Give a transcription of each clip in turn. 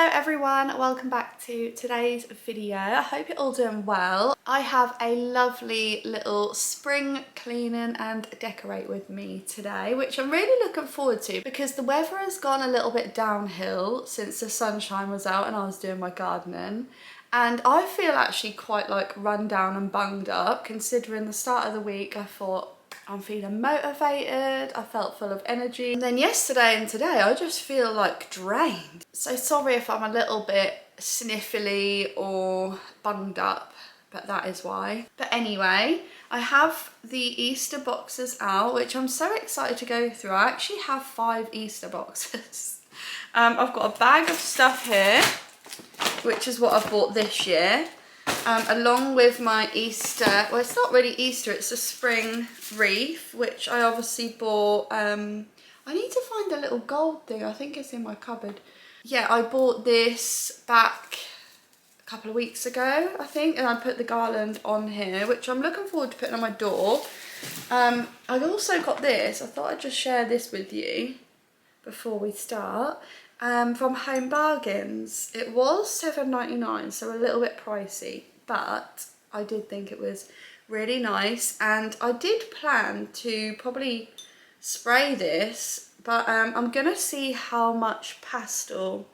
Hello everyone, welcome back to today's video. I hope you're all doing well. I have a lovely little spring cleaning and decorate with me today, which I'm really looking forward to because the weather has gone a little bit downhill since the sunshine was out and I was doing my gardening. And I feel actually quite like run down and bunged up, considering the start of the week I thought I'm feeling motivated, I felt full of energy. And then yesterday and today I just feel like drained. So sorry if I'm a little bit sniffly or bunged up, but that is why. But anyway, I have the Easter boxes out, which I'm so excited to go through. I actually have 5 Easter boxes. I've got a bag of stuff here, which is what I've bought this year. Along with my Easter, well it's not really Easter, it's a spring wreath, which I obviously bought. I need to find a little gold thing, I think it's in my cupboard. Yeah, I bought this back a couple of weeks ago, I think, and I put the garland on here, which I'm looking forward to putting on my door. I also got this, I thought I'd just share this with you before we start. From Home Bargains. It was $7.99, so a little bit pricey, but I did think it was really nice, and I did plan to probably spray this, but I'm gonna see how much pastel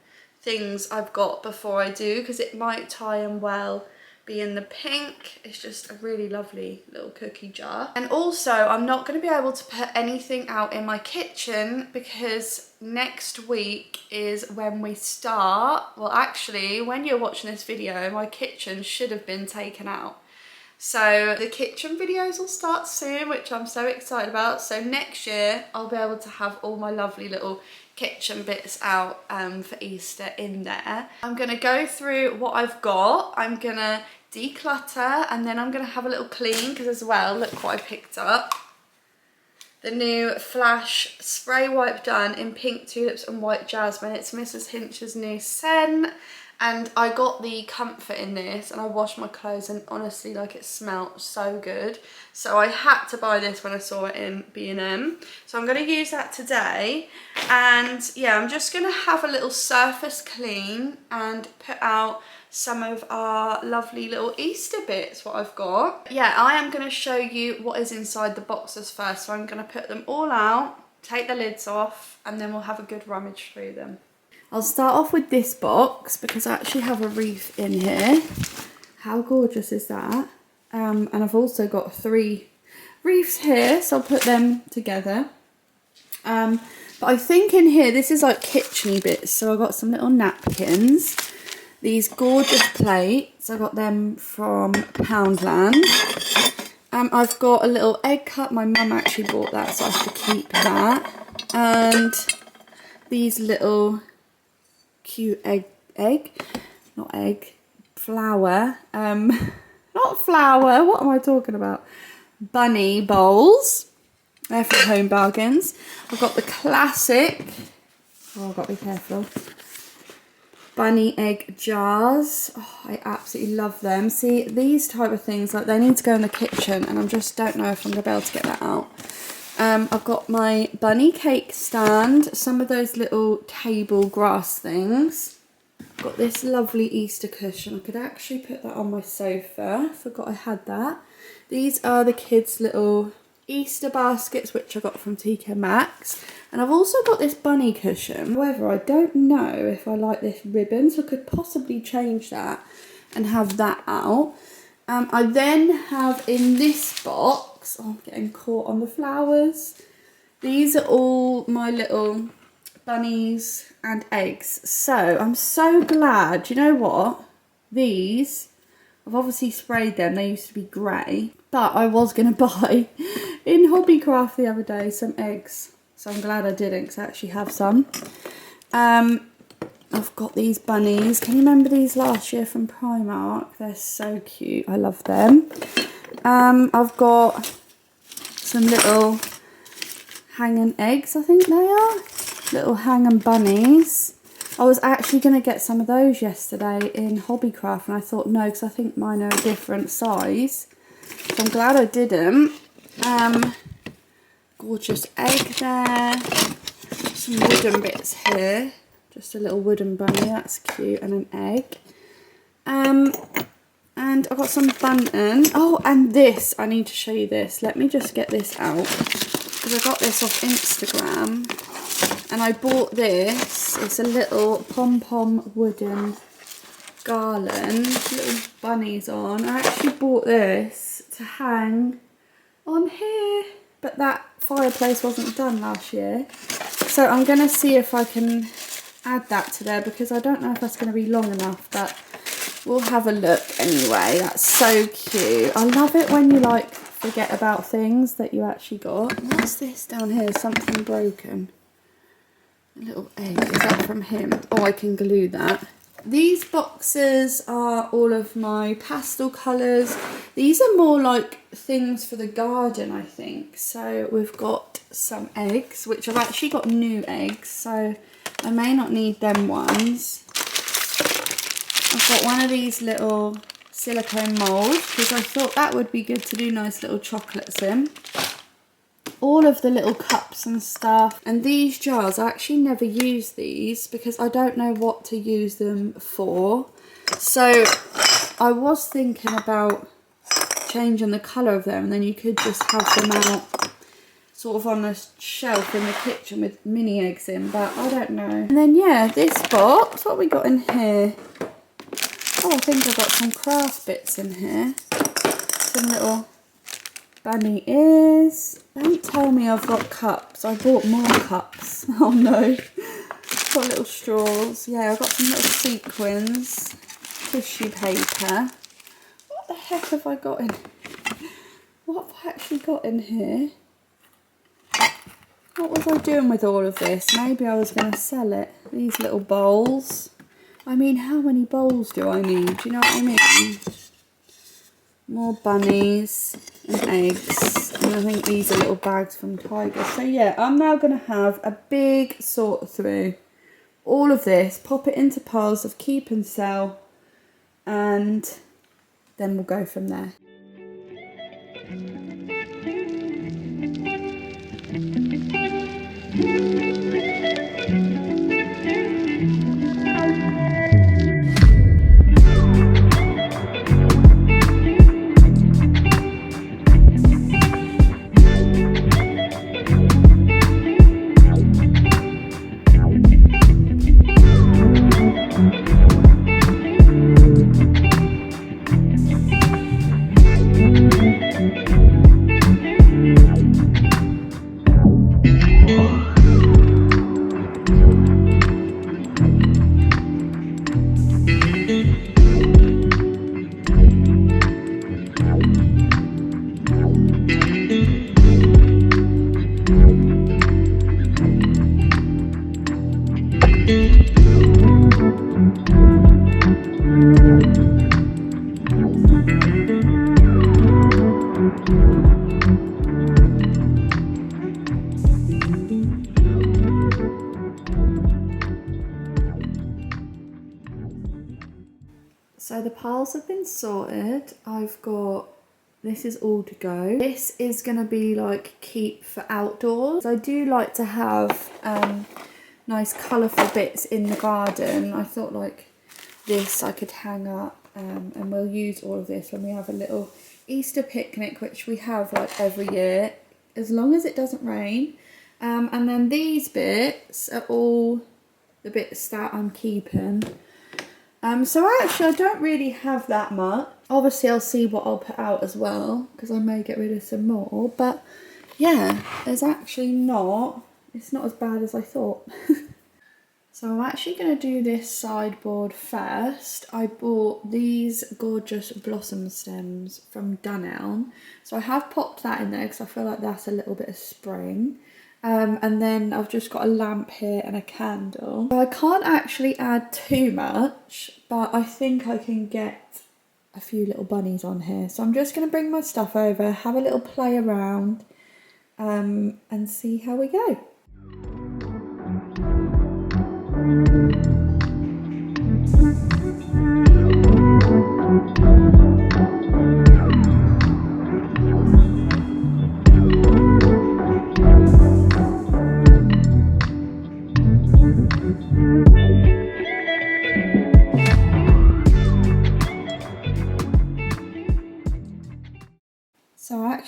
things I've got before I do, because it might tie in well being the pink. It's just a really lovely little cookie jar. And also I'm not going to be able to put anything out in my kitchen because next week is when we start, well actually when you're watching this video my kitchen should have been taken out. So the kitchen videos will start soon, which I'm so excited about. So next year I'll be able to have all my lovely little kitchen bits out for Easter in there. I'm gonna go through what I've got. I'm gonna declutter and then I'm gonna have a little clean, because as well, look what I picked up. The new Flash spray wipe done in pink tulips and white jasmine. It's Mrs. Hinch's new scent. And I got the comfort in this and I washed my clothes and honestly like it smelled so good. So I had to buy this when I saw it in B&M. So I'm going to use that today. And yeah, I'm just going to have a little surface clean and put out some of our lovely little Easter bits, what I've got. Yeah, I am going to show you what is inside the boxes first. So I'm going to put them all out, take the lids off, and then we'll have a good rummage through them. I'll start off with this box because I actually have a wreath in here. How gorgeous is that? And I've also got 3 wreaths here, so I'll put them together. But I think in here, this is like kitchen-y bits. So I've got some little napkins. These gorgeous plates, I got them from Poundland. I've got a little egg cup. My mum actually bought that, so I have to keep that. And these little cute flower, not flower, what am I talking about? Bunny bowls. They're from Home Bargains. I've got the classic, oh I've got to be careful, bunny egg jars. Oh, I absolutely love them. See, these type of things, like they need to go in the kitchen and I just don't know if I'm going to be able to get that out. I've got my bunny cake stand, some of those little table grass things. Got this lovely Easter cushion. I could actually put that on my sofa. Forgot I had that. These are the kids' little Easter baskets, which I got from TK Maxx. And I've also got this bunny cushion. However, I don't know if I like this ribbon, so I could possibly change that and have that out. I then have in this box, oh, I'm getting caught on the flowers. These are all my little bunnies and eggs. So I'm so glad, you know what? These, I've obviously sprayed them, they used to be grey. But I was going to buy in Hobbycraft the other day some eggs. So I'm glad I didn't because I actually have some. I've got these bunnies. Can you remember these last year from Primark? They're so cute. I love them. I've got some little hanging eggs, I think they are. Little hanging bunnies. I was actually going to get some of those yesterday in Hobbycraft and I thought no, because I think mine are a different size. So I'm glad I didn't. Gorgeous egg there. Some wooden bits here. Just a little wooden bunny, that's cute, and an egg. And I've got some bunting. Oh, and this, I need to show you this. Let me just get this out, because I got this off Instagram. And I bought this. It's a little pom-pom wooden garland, little bunnies on. I actually bought this to hang on here, but that fireplace wasn't done last year. So I'm going to see if I can add that to there, because I don't know if that's going to be long enough, but we'll have a look anyway. That's so cute. I love it when you like forget about things that you actually got. What's this down here? Something broken. A little egg. Is that from him? Oh, I can glue that. These boxes are all of my pastel colours. These are more like things for the garden, I think. So we've got some eggs, which I've actually got new eggs, so I may not need them ones. I've got one of these little silicone moulds, because I thought that would be good to do nice little chocolates in. All of the little cups and stuff, and these jars, I actually never use these because I don't know what to use them for. So I was thinking about changing the colour of them, and then you could just have them out sort of on a shelf in the kitchen with mini eggs in, but I don't know. And then yeah, this box, what we got in here? Oh, I think I've got some craft bits in here. Some little bunny ears. Don't tell me I've got cups. I bought more cups. Oh no. Got little straws. Yeah, I've got some little sequins. Tissue paper. What the heck have I got in? What have I actually got in here? What was I doing with all of this? Maybe I was going to sell it. These little bowls. I mean, how many bowls do I need? Do you know what I mean? More bunnies and eggs. And I think these are little bags from Tiger. So yeah, I'm now going to have a big sort through all of this. Pop it into piles of keep and sell. And then we'll go from there. So the piles have been sorted. I've got, this is all to go. This is going to be like keep for outdoors. I do like to have nice colourful bits in the garden. I thought like this I could hang up and we'll use all of this when we have a little Easter picnic, which we have like every year, as long as it doesn't rain. And then these bits are all the bits that I'm keeping. So actually I don't really have that much. Obviously I'll see what I'll put out as well, because I may get rid of some more. But yeah, there's actually not, it's not as bad as I thought. So I'm actually going to do this sideboard first. I bought these gorgeous blossom stems from Dunelm. So I have popped that in there because I feel like that's a little bit of spring. And then I've just got a lamp here and a candle. So I can't actually add too much, but I think I can get a few little bunnies on here. So I'm just going to bring my stuff over, have a little play around, and see how we go.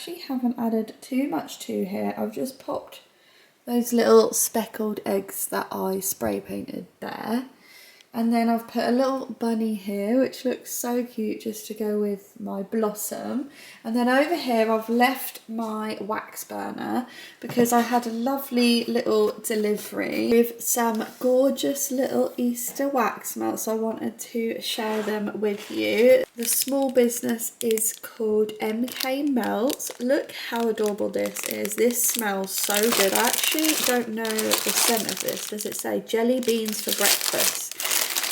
actually haven't added too much to here. I've just popped those little speckled eggs that I spray painted there. And then I've put a little bunny here, which looks so cute, just to go with my blossom. And then over here, I've left my wax burner because I had a lovely little delivery with some gorgeous little Easter wax melts. So I wanted to share them with you. The small business is called MK Melts. Look how adorable this is. This smells so good. I actually don't know the scent of this. Does it say jelly beans for breakfast?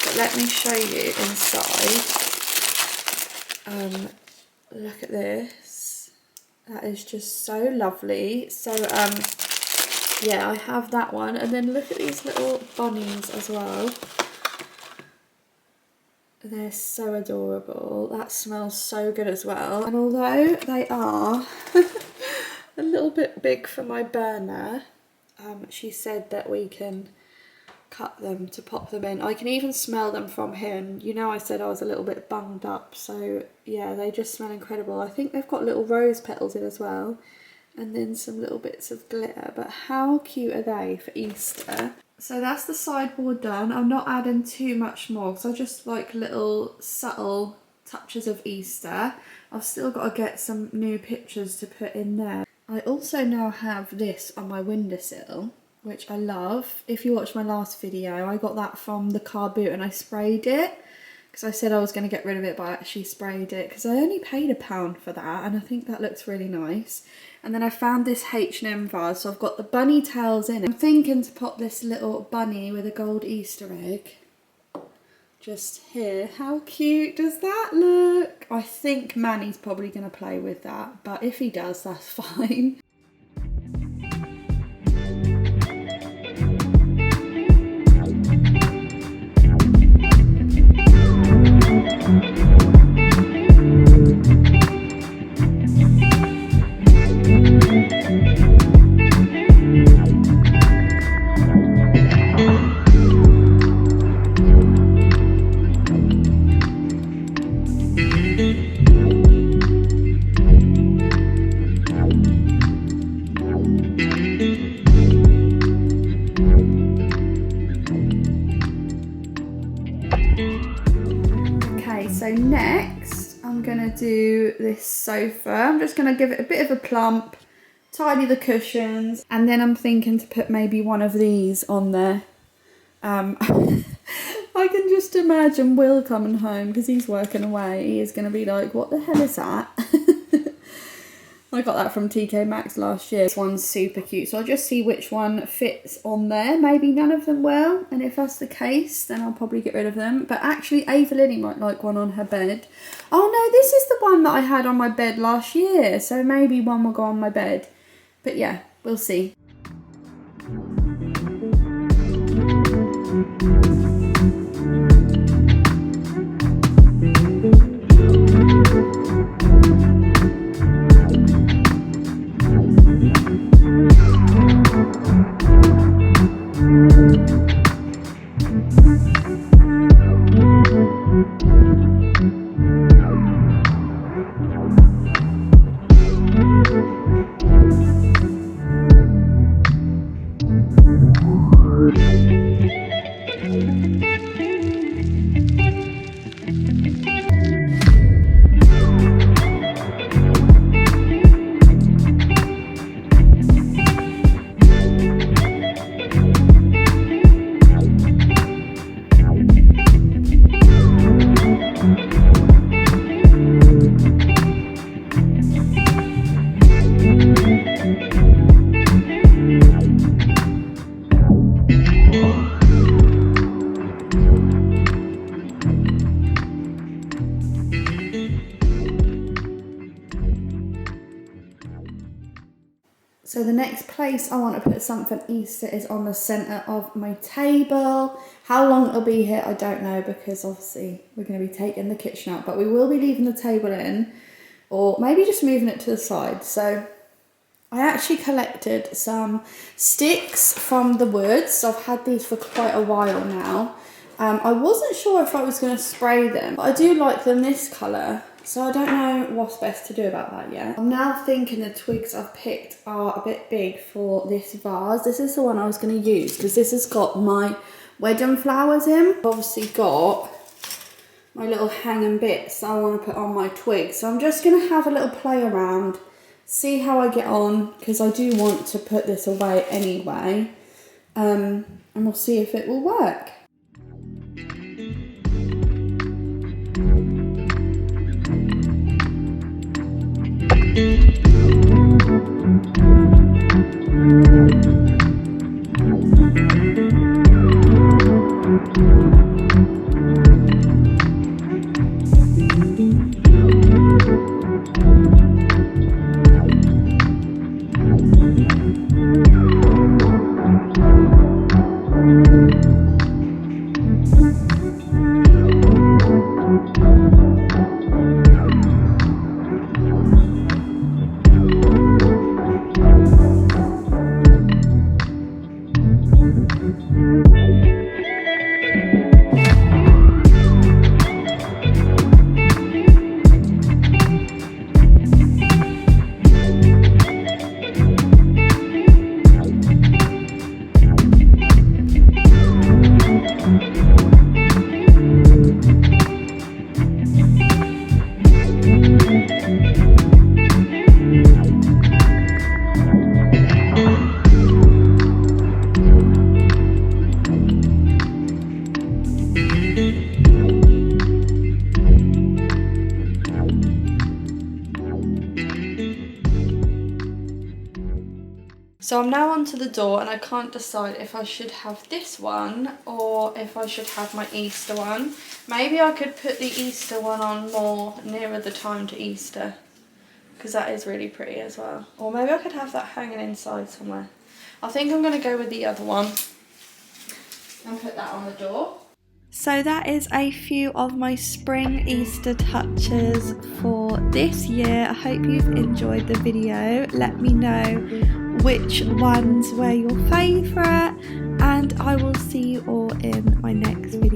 But let me show you inside. Look at this. That is just so lovely. So yeah, I have that one. And then look at these little bunnies as well. They're so adorable. That smells so good as well. And although they are a little bit big for my burner, she said that we can cut them to pop them in. I can even smell them from here, and you know I said I was a little bit bunged up, so yeah, they just smell incredible. I think they've got little rose petals in as well, and then some little bits of glitter, but how cute are they for Easter? So that's the sideboard done. I'm not adding too much more because I just like little subtle touches of Easter. I've still got to get some new pictures to put in there. I also now have this on my windowsill, which I love. If you watched my last video, I got that from the car boot and I sprayed it because I said I was going to get rid of it, but I actually sprayed it because I only paid £1 for that, and I think that looks really nice. And then I found this H&M vase, so I've got the bunny tails in it. I'm thinking to pop this little bunny with a gold Easter egg just here. How cute does that look? I think Manny's probably going to play with that, but if he does, that's fine. So next I'm gonna do this sofa. I'm just gonna give it a bit of a plump, tidy the cushions, and then I'm thinking to put maybe one of these on there. I can just imagine Will coming home because he's working away. He is gonna be like, what the hell is that? I got that from TK Maxx last year. This one's super cute, so I'll just see which one fits on there. Maybe none of them will, and if that's the case, then I'll probably get rid of them. But actually, Ava Lily might like one on her bed. Oh no, this is the one that I had on my bed last year, so maybe one will go on my bed. But yeah, we'll see. So the next place I want to put something Easter is on the centre of my table. How long it'll be here, I don't know, because obviously we're going to be taking the kitchen out, but we will be leaving the table in, or maybe just moving it to the side. So I actually collected some sticks from the woods. I've had these for quite a while now. I wasn't sure if I was going to spray them, but I do like them this colour. So I don't know what's best to do about that yet. I'm now thinking the twigs I've picked are a bit big for this vase. This is the one I was going to use because this has got my wedding flowers in. I've obviously got my little hanging bits that I want to put on my twigs. So I'm just going to have a little play around, see how I get on, because I do want to put this away anyway. And we'll see if it will work. So I'm now onto the door and I can't decide if I should have this one or if I should have my Easter one. Maybe I could put the Easter one on more nearer the time to Easter, because that is really pretty as well. Or maybe I could have that hanging inside somewhere. I think I'm going to go with the other one and put that on the door. So that is a few of my spring Easter touches for this year. I hope you've enjoyed the video. Let me know which ones were your favourite, and I will see you all in my next video.